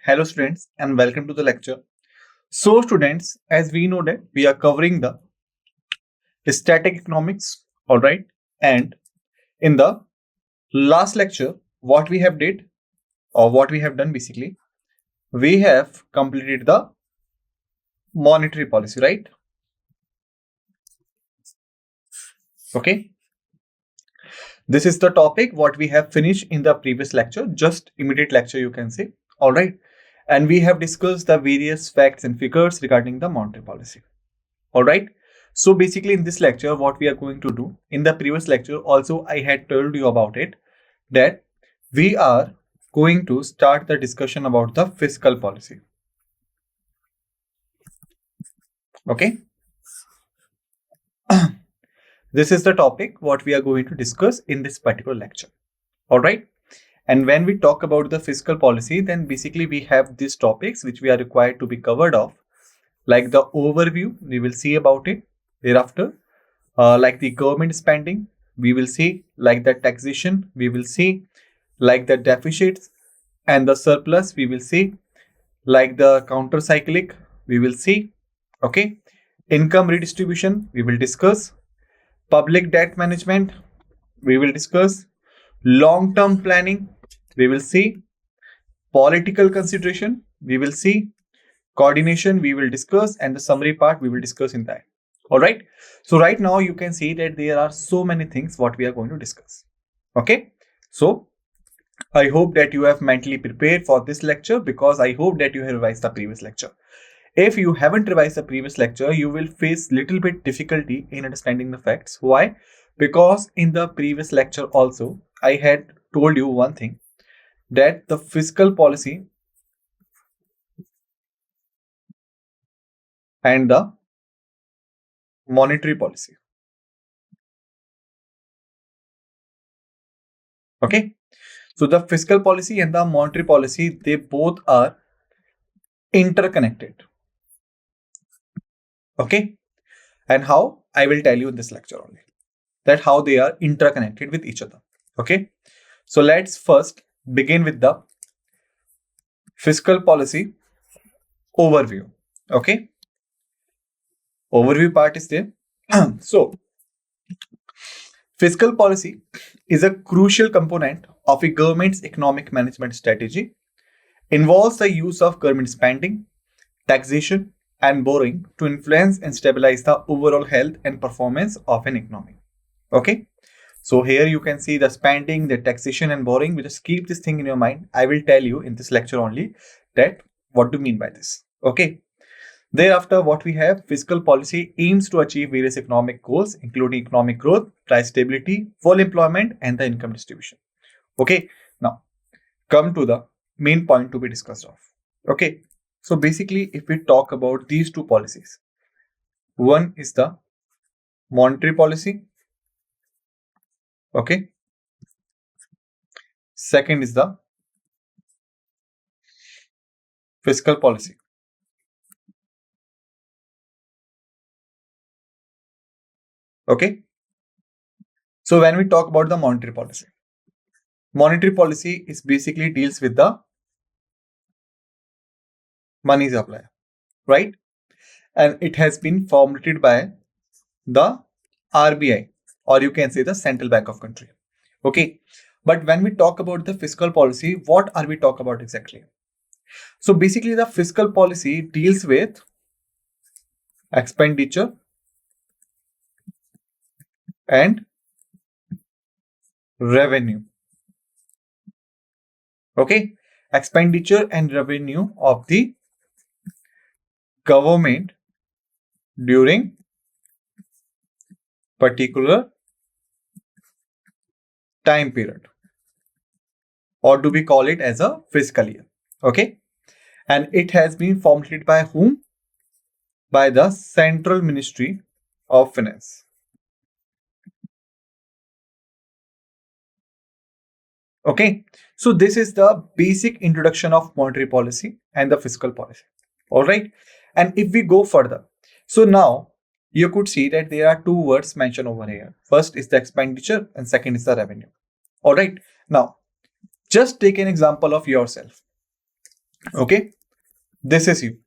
Hello students and welcome to the lecture. So students, as we know that we are covering the static economics, all right? And in the last lecture, what we have did or what we have done basically, we have completed the monetary policy, right? Okay. This is the topic what we have finished in the previous lecture, just immediate lecture you can say, all right? And we have discussed the various facts and figures regarding the monetary policy. All right. So basically in this lecture, what we are going to do in the previous lecture, also I had told you about it that we are going to start the discussion about the fiscal policy. Okay. This is the topic what we are going to discuss in this particular lecture. All right. And when we talk about the fiscal policy, then basically we have these topics which we are required to be covered of, like the overview, we will see about it thereafter. Like the government spending, we will see, like the taxation, we will see, like the deficits and the surplus, we will see, like the counter cyclic, we will see, okay, income redistribution, we will discuss, public debt management, we will discuss, long term planning, we will see, political consideration, we will see, coordination, we will discuss, and the summary part, we will discuss in that. All right. So right now you can see that there are so many things what we are going to discuss. Okay. So I hope that you have mentally prepared for this lecture because I hope that you have revised the previous lecture. If you haven't revised the previous lecture, you will face little bit difficulty in understanding the facts. Why? Because in the previous lecture also, I had told you one thing, that the fiscal policy and the monetary policy. Okay. So the fiscal policy and the monetary policy, they both are interconnected. Okay. And how? I will tell you in this lecture only, that how they are interconnected with each other. Okay. So let's first begin with the fiscal policy overview. Okay. Overview part is there. So fiscal policy is a crucial component of a government's economic management strategy, involves the use of government spending, taxation, and borrowing to influence and stabilize the overall health and performance of an economy. Okay. So here you can see the spending, the taxation, and borrowing. We just keep this thing in your mind. I will tell you in this lecture only that what do you mean by this. Okay. Thereafter, what we have, fiscal policy aims to achieve various economic goals, including economic growth, price stability, full employment, and the income distribution. Okay. Now, come to the main point to be discussed of. Okay. So basically, if we talk about these two policies, one is the monetary policy. Okay. Second is the fiscal policy. Okay. So when we talk about the monetary policy is basically deals with the money supply, right? And it has been formulated by the RBI, or you can say the Central Bank of Country. Okay. But when we talk about the fiscal policy, what are we talking about exactly? So basically the fiscal policy deals with expenditure and revenue. Okay. Expenditure and revenue of the government during particular time period, or do we call it as a fiscal year? Okay. And it has been formulated by whom? By the Central Ministry of Finance. Okay. So this is the basic introduction of monetary policy and the fiscal policy. All right. And if we go further, so now you could see that there are two words mentioned over here. First is the expenditure and second is the revenue. All right. Now, just take an example of yourself. Okay, this is you.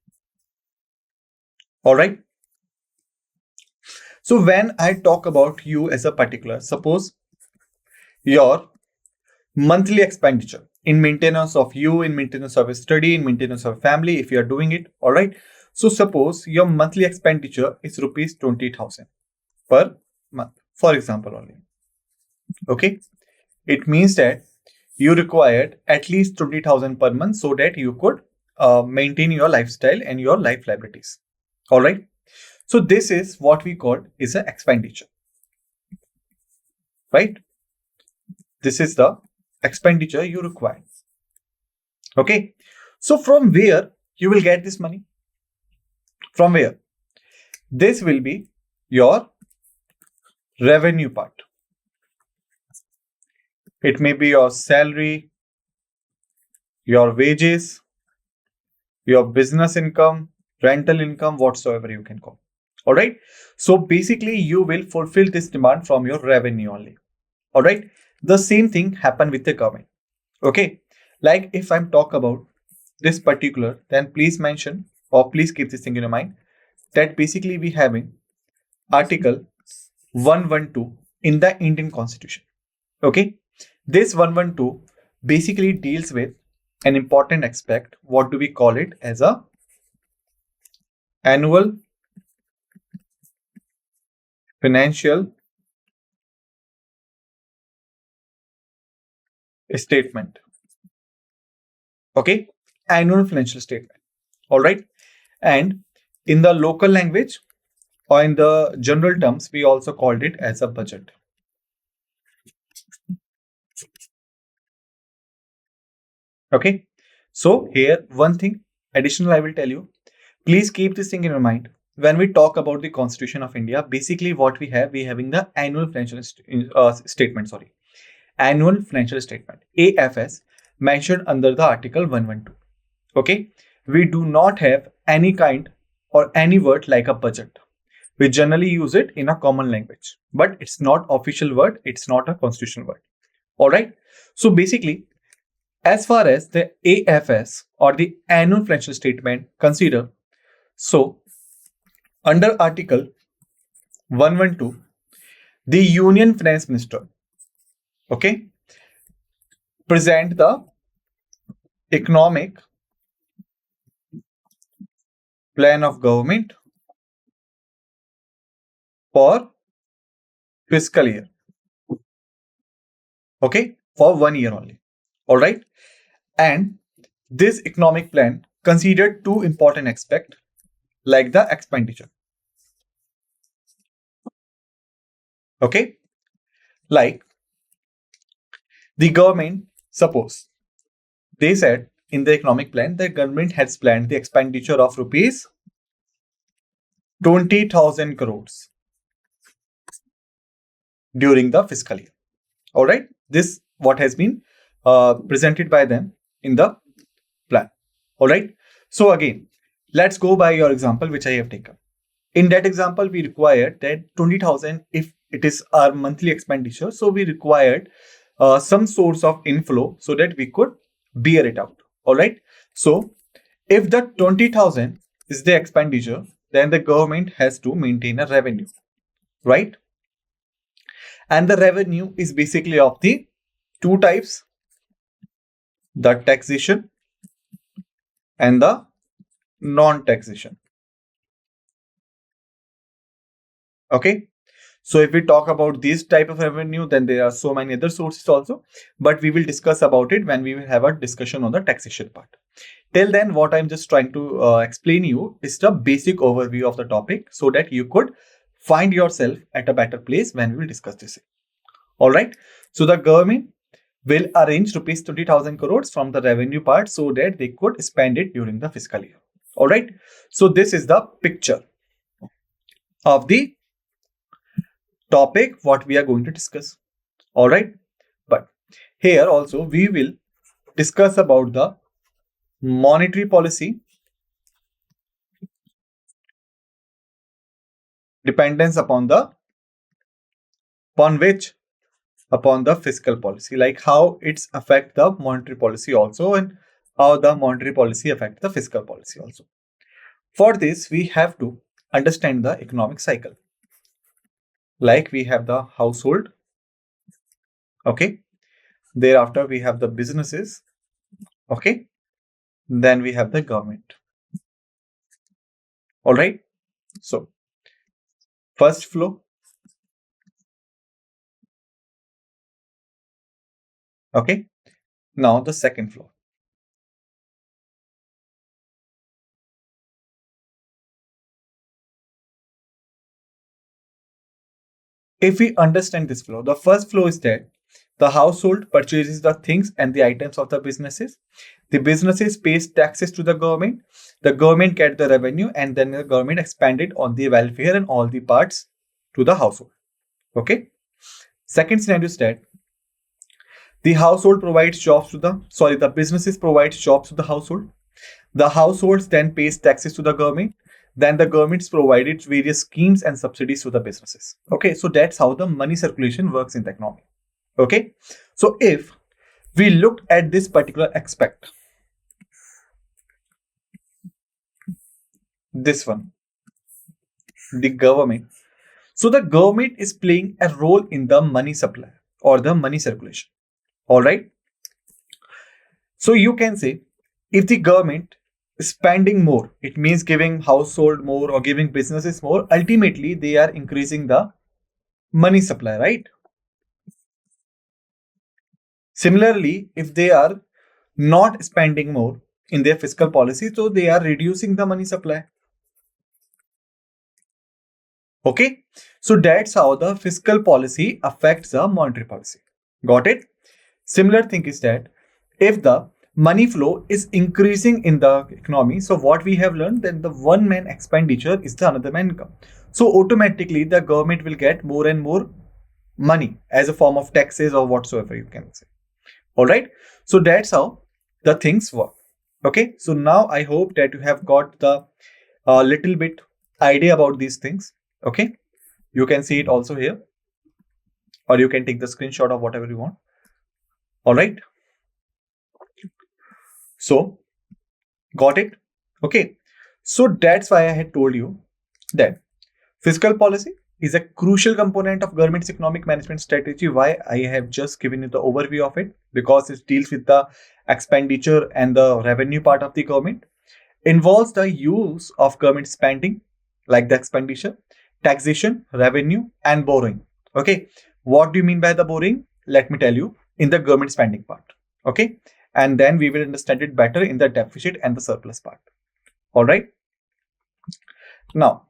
All right. So when I talk about you as a particular, suppose your monthly expenditure in maintenance of you, in maintenance of a study, in maintenance of a family, if you are doing it. All right. So suppose your monthly expenditure is rupees 20,000 per month, for example, only. Okay. It means that you required at least 20,000 per month so that you could maintain your lifestyle and your life liabilities. All right. So this is what we call is an expenditure, right? This is the expenditure you require. Okay. So from where you will get this money? From where? This will be your revenue part. It may be your salary, your wages, your business income, rental income, whatsoever you can call. All right. So basically, you will fulfill this demand from your revenue only. All right. The same thing happen with the government. Okay. Like if I'm talk about this particular, then please mention or please keep this thing in your mind that basically we having Article 112 in the Indian Constitution. Okay. This 112 basically deals with an important aspect. What do we call it as a annual financial statement. Okay. Annual financial statement. All right. And in the local language or in the general terms, we also called it as a budget. Okay. So here, one thing additional I will tell you. Please keep this thing in your mind. When we talk about the Constitution of India, basically what we having the annual financial statement. Sorry, annual financial statement (AFS) mentioned under the Article 112. Okay, we do not have any kind or any word like a budget. We generally use it in a common language, but it's not official word. It's not a constitutional word. All right. So basically, as far as the AFS or the annual financial statement consider, so under Article 112, the Union Finance Minister, okay, present the economic plan of government for fiscal year, okay, for 1 year only. All right. And this economic plan considered two important aspects like the expenditure. Okay. Like the government, suppose they said in the economic plan, the government has planned the expenditure of rupees 20,000 crores during the fiscal year. All right. This what has been presented by them in the plan. All right. So again, let's go by your example, which I have taken. In that example, we required that 20,000 if it is our monthly expenditure. So we required some source of inflow so that we could bear it out. All right. So if the 20,000 is the expenditure, then the government has to maintain a revenue, right? And the revenue is basically of the two types, the taxation and the non-taxation. Okay. So if we talk about this type of revenue, then there are so many other sources also, but we will discuss about it when we will have a discussion on the taxation part. Till then, what I'm just trying to explain you is the basic overview of the topic so that you could find yourself at a better place when we will discuss this. All right. So the government will arrange rupees 20,000 crores from the revenue part so that they could spend it during the fiscal year. All right. So this is the picture of the topic what we are going to discuss. All right. But here also we will discuss about the monetary policy, dependence upon which upon the fiscal policy, like how it's affect the monetary policy also and how the monetary policy affects the fiscal policy also. For this, we have to understand the economic cycle. Like we have the household, okay? Thereafter, we have the businesses, okay? Then we have the government. All right. So, first flow, okay? Now the second flow. If we understand this flow, the first flow is that the household purchases the things and the items of the businesses. The businesses pays taxes to the government. The government get the revenue, and then the government expanded on the welfare and all the parts to the household. Okay. Second scenario is that the household provides jobs to the businesses provides jobs to the household. The households then pays taxes to the government. Then the government's provided various schemes and subsidies to the businesses. Okay, so that's how the money circulation works in the economy. Okay, so if we look at this particular aspect, this one, the government. So the government is playing a role in the money supply or the money circulation. All right. So you can say if the government is spending more, it means giving household more or giving businesses more. Ultimately, they are increasing the money supply, right? Similarly, if they are not spending more in their fiscal policy, so they are reducing the money supply. Okay, so that's how the fiscal policy affects the monetary policy. Got it? Similar thing is that if the money flow is increasing in the economy, so what we have learned, then the one man expenditure is the another man income. So automatically the government will get more and more money as a form of taxes or whatsoever you can say. All right, so that's how the things work. Okay, so now I hope that you have got the little bit idea about these things. Okay, you can see it also here, or you can take the screenshot of whatever you want. All right, so got it. Okay, so that's why I had told you that fiscal policy is a crucial component of government's economic management strategy. Why? I have just given you the overview of it, because it deals with the expenditure and the revenue part of the government, involves the use of government spending like the expenditure, taxation, revenue, and borrowing. Okay, what do you mean by the borrowing? Let me tell you in the government spending part. Okay, and then we will understand it better in the deficit and the surplus part. All right, now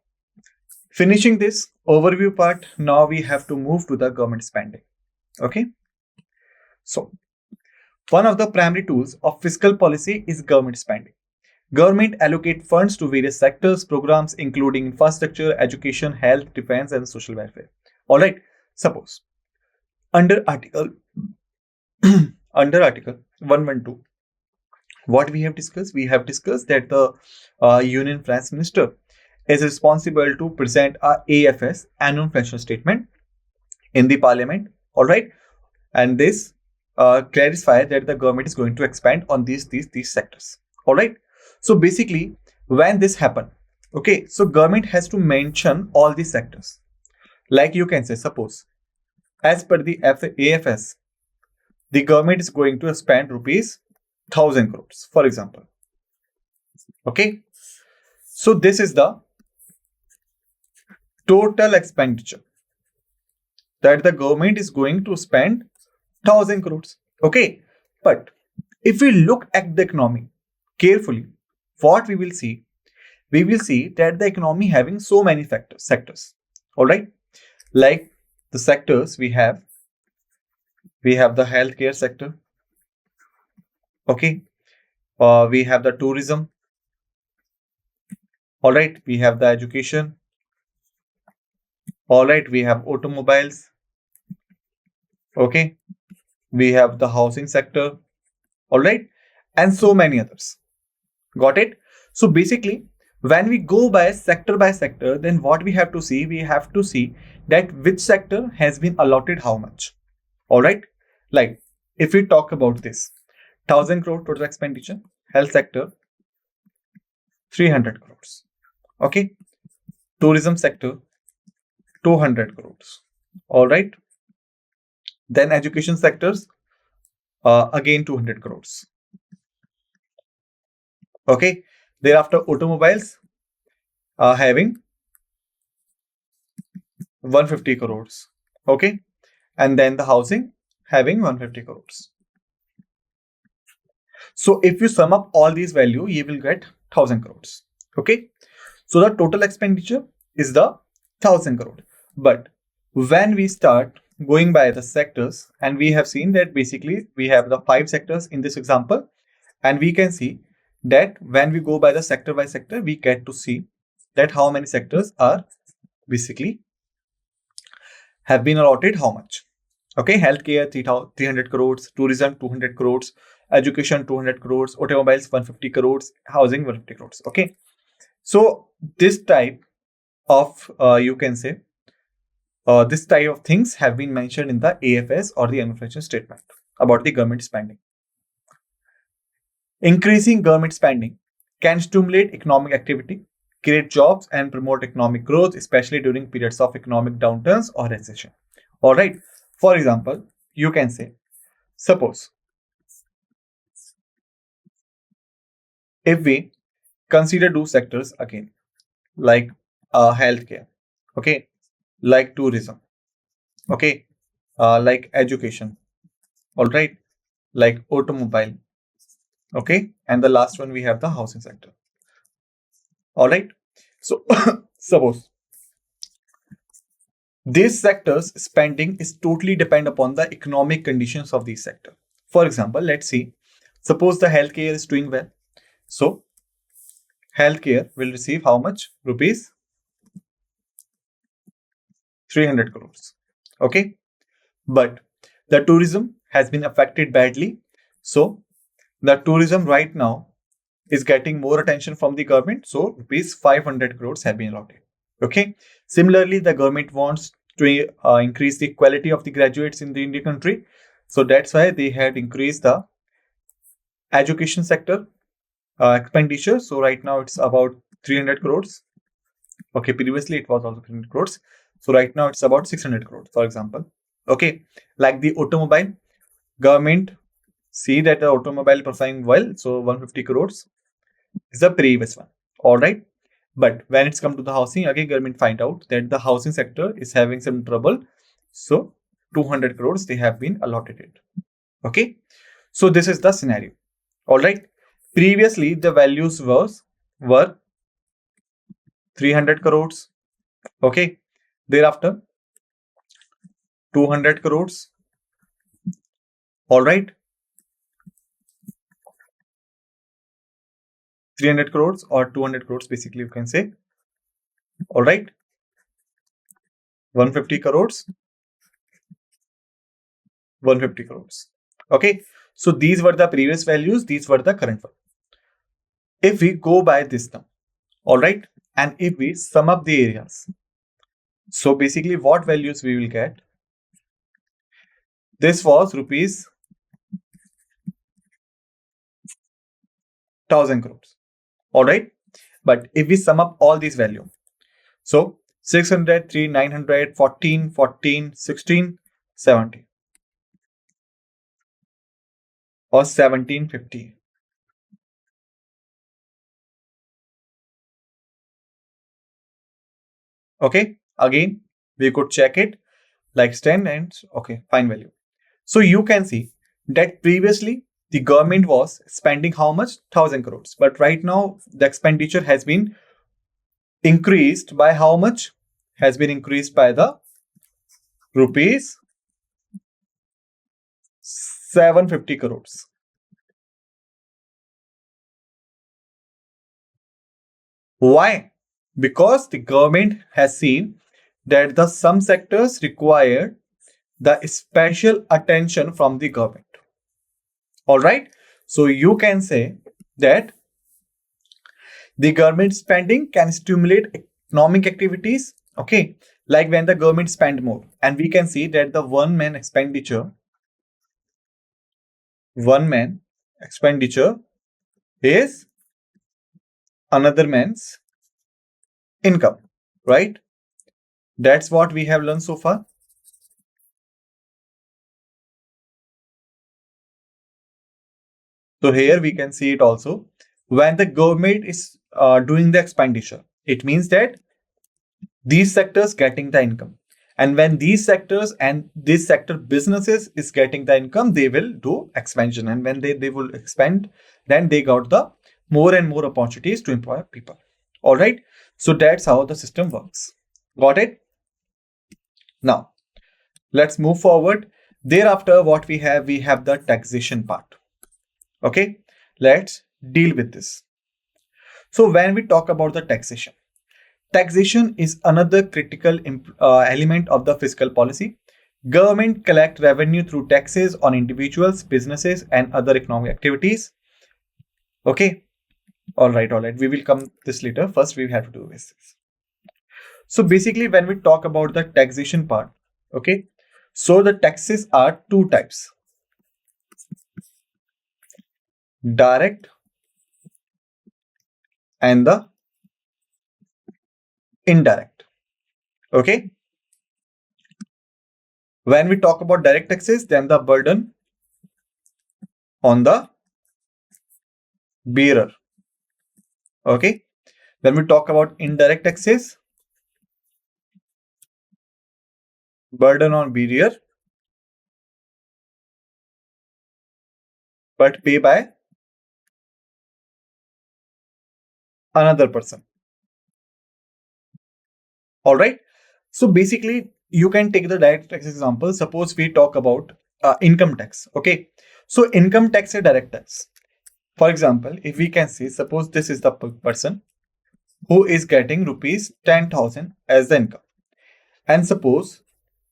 finishing this overview part, now we have to move to the government spending. Okay, so one of the primary tools of fiscal policy is government spending. Government allocate funds to various sectors, programs including infrastructure, education, health, defense, and social welfare. All right. Suppose under Article under Article 112, what we have discussed? We have discussed that the Union Finance Minister is responsible to present a AFS, annual financial statement, in the Parliament. All right, and this clarifies that the government is going to expand on these sectors. All right. So basically, when this happen, okay, so government has to mention all these sectors. Like you can say, suppose, as per the AFS, the government is going to spend rupees 1,000 crores, for example. Okay, so this is the total expenditure that the government is going to spend 1,000 crores. Okay, but if we look at the economy carefully, what we will see that the economy having so many sectors. All right, like the sectors we have the healthcare sector. Okay, we have the tourism. All right, we have the education. All right, we have automobiles. Okay, we have the housing sector. All right, and so many others. Got it? So basically, when we go by sector, then what we have to see? We have to see that which sector has been allotted how much. All right, like if we talk about this, 1,000 crore total expenditure. Health sector, 300 crores. Okay. Tourism sector, 200 crores. All right. Then education sectors, again 200 crores. Okay. Thereafter, automobiles having 150 crores. Okay. And then the housing having 150 crores. So if you sum up all these value, you will get 1,000 crores. Okay. So the total expenditure is the 1,000 crore. But when we start going by the sectors, and we have seen that basically we have the 5 sectors in this example, and we can see that when we go by the sector by sector, we get to see that how many sectors are basically have been allotted how much. Okay, healthcare 300 crores, tourism 200 crores, education 200 crores, automobiles 150 crores, housing 150 crores. Okay, so this type of you can say this type of things have been mentioned in the AFS or the annual statement about the government spending. Increasing government spending can stimulate economic activity, create jobs, and promote economic growth, especially during periods of economic downturns or recession. All right. For example, you can say, suppose if we consider two sectors again, like healthcare, okay, like tourism, okay, like education, all right, like automobile, okay, and the last one we have the housing sector. All right. So suppose these sectors spending is totally depend upon the economic conditions of these sector. For example, let's see, suppose the healthcare is doing well. So healthcare will receive how much? Rupees 300 crores. Okay. But the tourism has been affected badly. So the tourism right now is getting more attention from the government. So rupees 500 crores have been allotted. Okay. Similarly, the government wants to increase the quality of the graduates in the Indian country. So that's why they had increased the education sector expenditure. So right now it's about 300 crores. Okay. Previously it was also 300 crores. So right now it's about 600 crores, for example. Okay. Like the automobile, government see that the automobile performing well. So 150 crores is the previous one. All right. But when it's come to the housing, again, government find out that the housing sector is having some trouble. So 200 crores they have been allotted it. Okay. So this is the scenario. All right. Previously, the values were 300 crores. Okay. Thereafter, 200 crores. All right. 300 crores or 200 crores, basically, you can say. All right. 150 crores. 150 crores. Okay. So these were the previous values. These were the current one. If we go by this now, all right, and if we sum up the areas, so basically what values we will get? This was rupees 1,000 crores. All right. But if we sum up all these values, so 600, 3, 900, 14, 14, 16, 17 or 1750. Okay. Again, we could check it like 10 and okay, fine value. So you can see that previously the government was spending how much? 1,000 crores. But right now the expenditure has been increased by how much? Has been increased by the rupees 750 crores. Why? Because the government has seen that the some sectors require the special attention from the government. All right. So you can say that the government spending can stimulate economic activities. Okay. Like when the government spend more, and we can see that the one man expenditure is another man's income, right? That's what we have learned so far. So here we can see it also. When the government is doing the expenditure, it means that these sectors getting the income. And when these sectors and this sector businesses is getting the income, they will do expansion. And when they will expand, then they got the more and more opportunities to employ people. All right. So that's how the system works. Got it? Now, let's move forward. Thereafter, what we have the taxation part. Okay. Let's deal with this. So when we talk about the taxation, taxation is another critical element of the fiscal policy. Government collect revenue through taxes on individuals, businesses, and other economic activities. Okay. All right. We will come this later. First, we have to do this. So basically, when we talk about the taxation part, okay. So the taxes are two types: direct and the indirect. Okay. When we talk about direct taxes, then the burden on the bearer. Okay. When we talk about indirect taxes, burden on bearer, but pay by another person. All right. So basically, you can take the direct tax example. Suppose we talk about income tax. Okay. So income tax is direct tax. For example, if we can say, suppose this is the person who is getting rupees 10,000 as the income, and suppose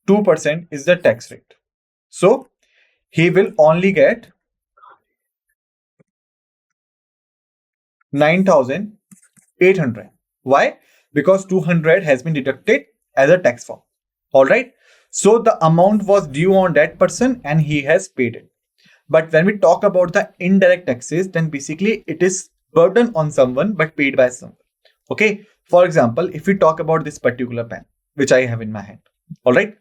2% is the tax rate. So he will only get 9,800. Why? Because 200 has been deducted as a tax form. All right. So the amount was due on that person and he has paid it. But when we talk about the indirect taxes, then basically it is burden on someone but paid by someone. Okay. For example, if we talk about this particular pen, which I have in my hand. All right.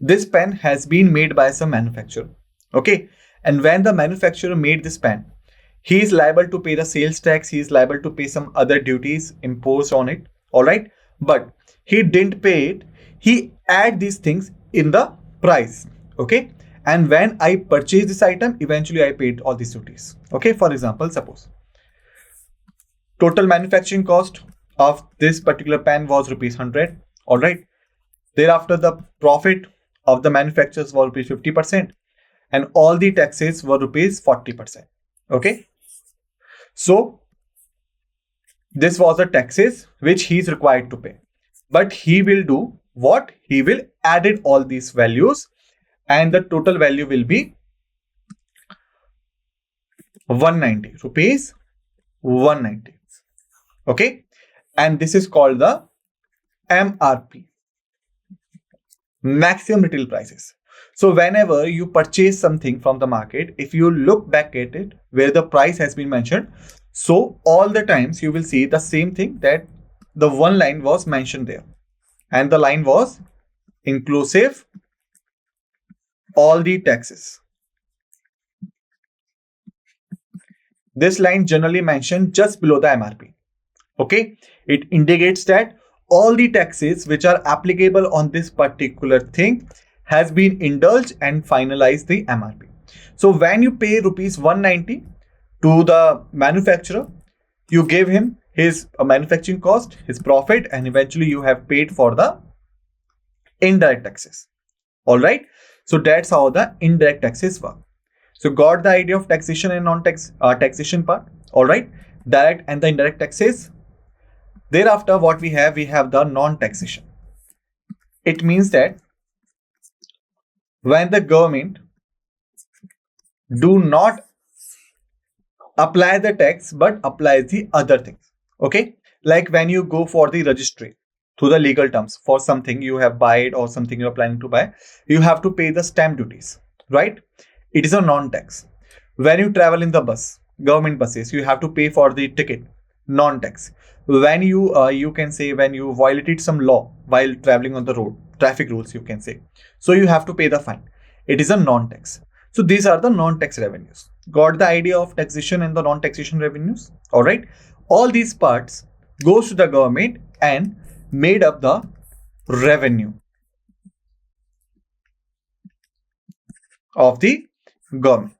This pen has been made by some manufacturer. Okay. And when the manufacturer made this pen, he is liable to pay the sales tax. He is liable to pay some other duties imposed on it. All right. But he didn't pay it. He add these things in the price. Okay. And when I purchase this item, eventually I paid all these duties. Okay. For example, suppose total manufacturing cost of this particular pen was rupees 100. All right. Thereafter, the profit of the manufacturers was rupees 50%. And all the taxes were rupees 40%. Okay. So this was the taxes which he is required to pay. But he will do what? He will add in all these values and the total value will be 190 rupees 190. Okay. And this is called the MRP, maximum retail prices. So whenever you purchase something from the market, if you look back at it where the price has been mentioned, so all the times you will see the same thing, that the one line was mentioned there and the line was inclusive all the taxes. This line generally mentioned just below the MRP. Okay, it indicates that all the taxes which are applicable on this particular thing has been indulged and finalized the MRP. So when you pay rupees 190 to the manufacturer, you give him his manufacturing cost, his profit, and eventually you have paid for the indirect taxes. All right. So that's how the indirect taxes work. So got the idea of taxation and non-tax taxation part. All right. Direct and the indirect taxes. Thereafter, what we have the non-taxation. It means that when the government do not apply the tax but applies the other things. Okay. Like when you go for the registry through the legal terms for something you have bought or something you are planning to buy, you have to pay the stamp duties, right? It is a non-tax. When you travel in the bus, government buses, you have to pay for the ticket, non-tax. When you can say when you violated some law while traveling on the road, traffic rules you can say, so you have to pay the fine. It is a non-tax. So these are the non-tax revenues. Got the idea of taxation and the non-taxation revenues? All right. All these parts goes to the government and made up the revenue of the government.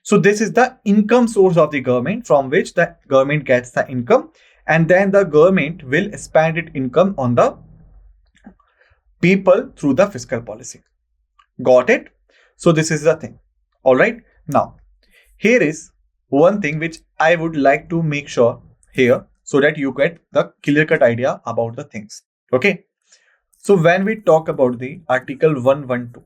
So this is the income source of the government from which the government gets the income, and then the government will expand its income on the people through the fiscal policy. Got it? So this is the thing. All right. Now, here is one thing which I would like to make sure here so that you get the clear-cut idea about the things. Okay. So when we talk about the Article 112,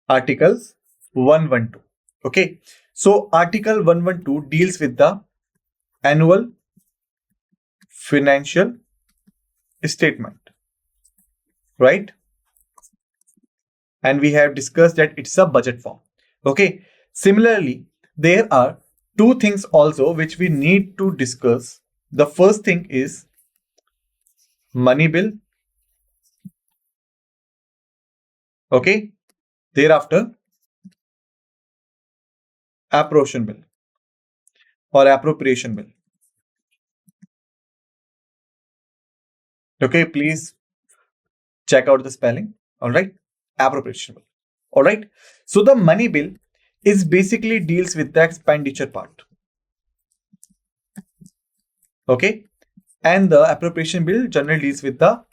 Articles 112. Okay. So Article 112 deals with the annual financial statement, right? And we have discussed that it's a budget form. Okay. Similarly, there are two things also which we need to discuss. The first thing is money bill. Okay. Thereafter, appropriation bill or appropriation bill. Okay. Please check out the spelling. All right. Appropriation bill. All right. So the money bill is basically deals with the expenditure part. Okay. And the appropriation bill generally deals with the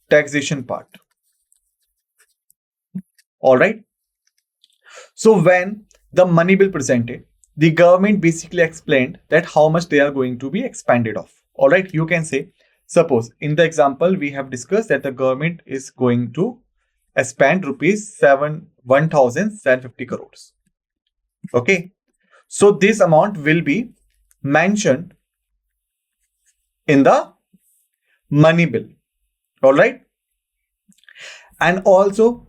taxation part. All right. So when the money bill presented, the government basically explained that how much they are going to be expanded of. All right. You can say, suppose in the example we have discussed that the government is going to spend rupees 1,750 crores. Okay. So this amount will be mentioned in the money bill. All right. And also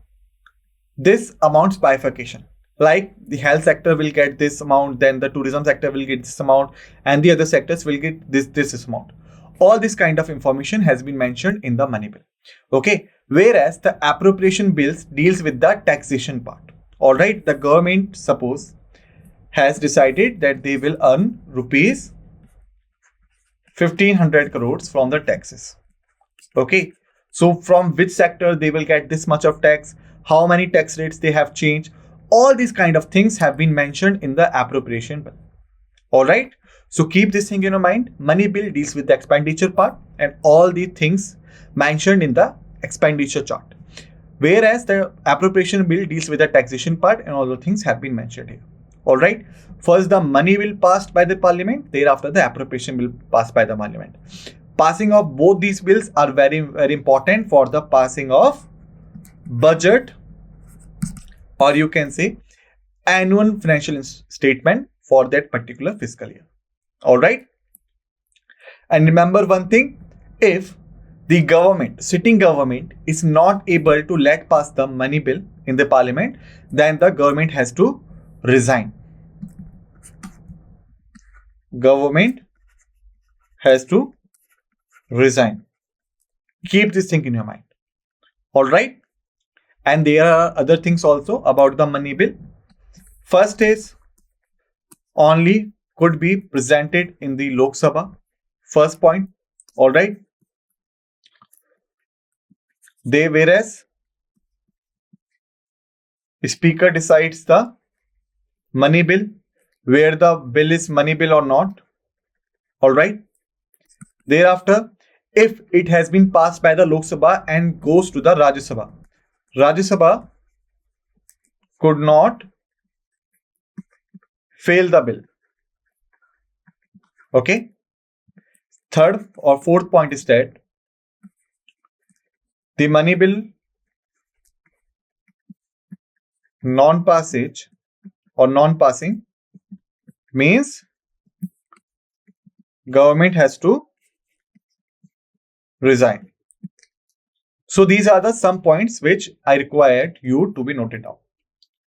this amount's bifurcation, like the health sector will get this amount, then the tourism sector will get this amount, and the other sectors will get this amount. All this kind of information has been mentioned in the money bill. Okay. Whereas the appropriation bills deals with the taxation part. All right. The government suppose has decided that they will earn rupees 1,500 crores from the taxes. Okay. So from which sector they will get this much of tax, how many tax rates they have changed, all these kind of things have been mentioned in the appropriation bill. All right. So keep this thing in your mind. Money bill deals with the expenditure part and all the things mentioned in the expenditure chart. Whereas the appropriation bill deals with the taxation part and all the things have been mentioned here. All right. First, the money bill passed by the parliament. Thereafter, the appropriation bill passed by the parliament. Passing of both these bills are very, very important for the passing of budget, or you can say annual financial statement for that particular fiscal year. All right. And remember one thing, if the government, sitting government is not able to let pass the money bill in the parliament, then the government has to resign. Government has to resign. Keep this thing in your mind. All right. And there are other things also about the money bill. First is only could be presented in the Lok Sabha. First point. All right. Whereas speaker decides the money bill, where the bill is money bill or not. All right. Thereafter, if it has been passed by the Lok Sabha and goes to the Rajya Sabha, Rajya Sabha could not fail the bill. Okay. Third or fourth point is that the money bill non-passage or non-passing means government has to resign. So these are the some points which I required you to be noted down.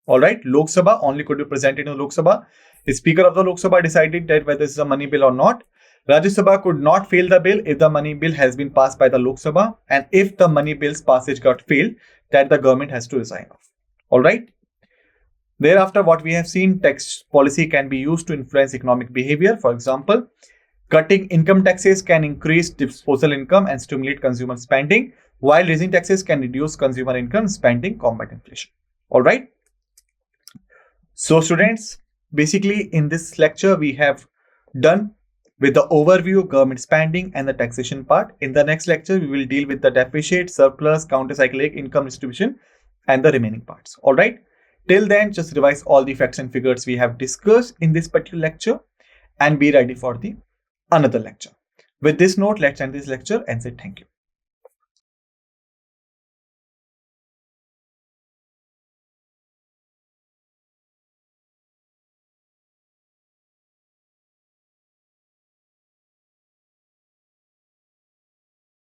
All right, Lok Sabha only could be presented in Lok Sabha. The Speaker of the Lok Sabha decided that whether this is a money bill or not. Rajya Sabha could not fail the bill if the money bill has been passed by the Lok Sabha, and if the money bill's passage got failed, that the government has to resign off. All right. Thereafter, what we have seen, tax policy can be used to influence economic behavior. For example, cutting income taxes can increase disposable income and stimulate consumer spending, while raising taxes can reduce consumer income spending, combat inflation. All right. So students, basically in this lecture, we have done with the overview of government spending and the taxation part. In the next lecture, we will deal with the deficit, surplus, counter-cyclic income distribution and the remaining parts. All right. Till then, just revise all the facts and figures we have discussed in this particular lecture and be ready for the another lecture. With this note, let's end this lecture and say thank you.